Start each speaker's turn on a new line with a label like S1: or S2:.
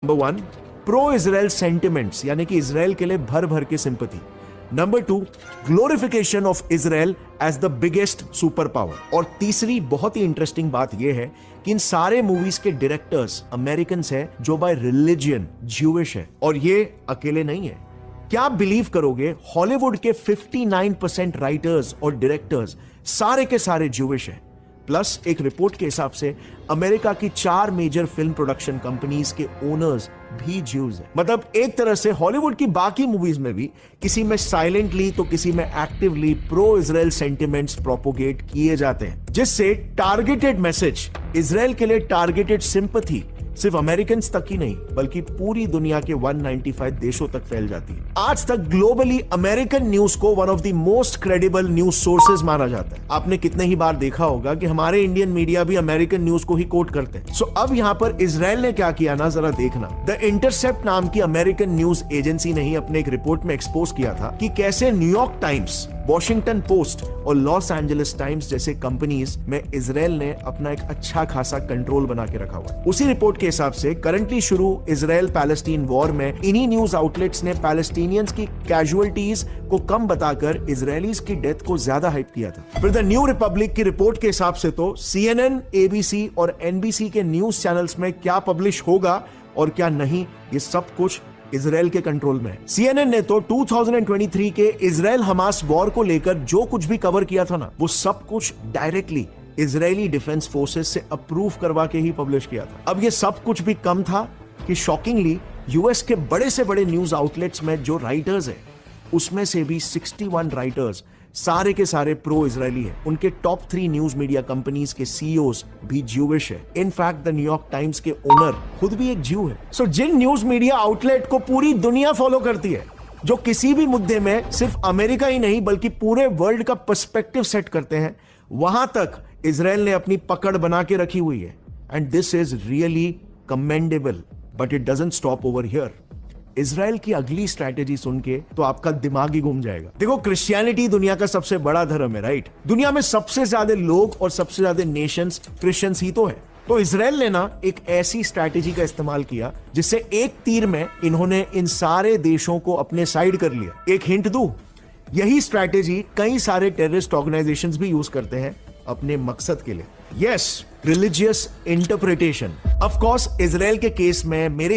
S1: Number 1, pro Israel sentiments, यानी कि Israel के लिए भर भर के sympathy. Number 2, glorification of Israel as the biggest super power. और तीसरी बहुत ही इंटरेस्टिंग बात यह है कि इन सारे मूवीज के डायरेक्टर्स अमेरिकन है जो बाय रिलीजियन ज्यूइश है, और ये अकेले नहीं है। क्या आप बिलीव करोगे, हॉलीवुड के 59% राइटर्स और डायरेक्टर्स सारे के सारे ज्यूइश हैं। प्लस एक रिपोर्ट के हिसाब से अमेरिका की 4 मेजर फिल्म प्रोडक्शन कंपनीज के ओनर्स भी ज्यूज हैं। मतलब एक तरह से हॉलीवुड की बाकी मूवीज में भी किसी में साइलेंटली तो किसी में actively pro Israel sentiments propagate किए जाते हैं, जिससे टारगेटेड मैसेज, इजराइल के लिए टारगेटेड सिंपैथी सिर्फ अमेरिकन तक ही नहीं बल्कि पूरी दुनिया के 195 देशों तक फैल जाती है। आज तक ग्लोबली अमेरिकन न्यूज को one of the most credible news sources माना जाता है। आपने कितने ही बार देखा होगा कि हमारे इंडियन मीडिया भी अमेरिकन न्यूज को ही कोट करते हैं। सो अब यहां पर इजराइल ने क्या किया ना, जरा देखना। द इंटरसेप्ट नाम की अमेरिकन न्यूज एजेंसी ने ही अपने एक रिपोर्ट में एक्सपोज किया था कि कैसे न्यूयॉर्क टाइम्स, वॉशिंगटन पोस्ट और लॉस एंजलिस टाइम्स जैसे कंपनीज में इजराइल ने अपना एक अच्छा खासा कंट्रोल बना के रखा हुआ है। उसी रिपोर्ट के हिसाब से करंटली शुरू इजराइल पैलेस्टीन वॉर में इन्हीं न्यूज आउटलेट्स ने पैलेस्टीनियंस की कैजुअलिटीज को कम बताकर इजरायलीज की डेथ को ज्यादा हाइप किया था। फिर द न्यू रिपब्लिक की रिपोर्ट के हिसाब से तो CNN, ABC और NBC के न्यूज चैनल्स में क्या पब्लिश होगा और क्या नहीं, ये सब कुछ इजराइल के कंट्रोल में है। CNN ने तो 2023 के इजराइल हमास वॉर को लेकर जो कुछ भी कवर किया था ना, वो सब कुछ डायरेक्टली इजरायली डिफेंस फोर्सेस से अप्रूव करवा के ही पब्लिश किया था। अब ये सब कुछ भी कम था कि शॉकिंगली यूएस के बड़े से बड़े न्यूज आउटलेट्स में जो राइटर्स हैं, उसमें से भी 61 राइटर्स सारे के सारे प्रो इजरायली है। उनके टॉप 3 न्यूज मीडिया कंपनीज के CEOs भी ज्यूइश है। इनफैक्ट द न्यूयॉर्क टाइम्स के ओनर खुद भी एक ज्यू है। सो जिन न्यूज मीडिया आउटलेट को पूरी दुनिया फॉलो करती है, जो किसी भी मुद्दे में सिर्फ अमेरिका ही नहीं बल्कि पूरे वर्ल्ड का पर्सपेक्टिव सेट करते हैं, वहां तक इजराइल ने अपनी पकड़ बना के रखी हुई है। And this is really commendable, but it doesn't stop over here. Israel की अगली स्ट्रैटेजी सुन के तो आपका दिमाग ही घूम जाएगा। देखो, क्रिश्चियनिटी दुनिया का सबसे बड़ा धर्म है, राइट? दुनिया में सबसे ज्यादा लोग और सबसे ज्यादा नेशंस क्रिश्चियंस ही तो है। तो इजराइल ने ना एक ऐसी स्ट्रैटेजी का इस्तेमाल किया जिससे एक तीर में इन्होंने इन सारे देशों को अपने साइड कर लिया। एक हिंट दूं, यही स्ट्रैटेजी कई सारे टेररिस्ट ऑर्गेनाइजेशंस भी यूज करते हैं अपने मकसद के लिए। Yes, religious interpretation. Of course Israel के केस में मेरे